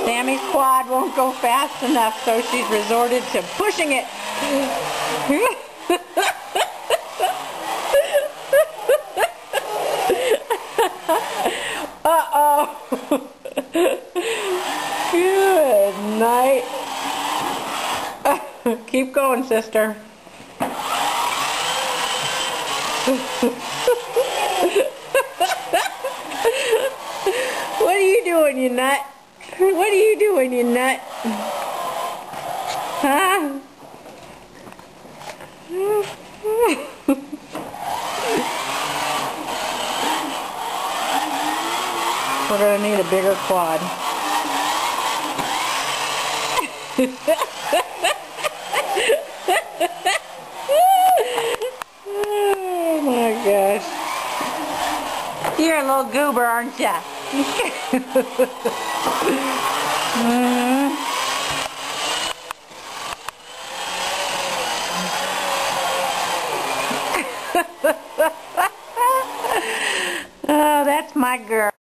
Sammy's quad won't go fast enough, so she's resorted to pushing it. Uh-oh. Good night. Keep going, sister. What are you doing, you nut? What are you doing, you nut? Huh? We're going to need a bigger quad. Oh my gosh. You're a little goober, aren't ya? Oh, that's my girl.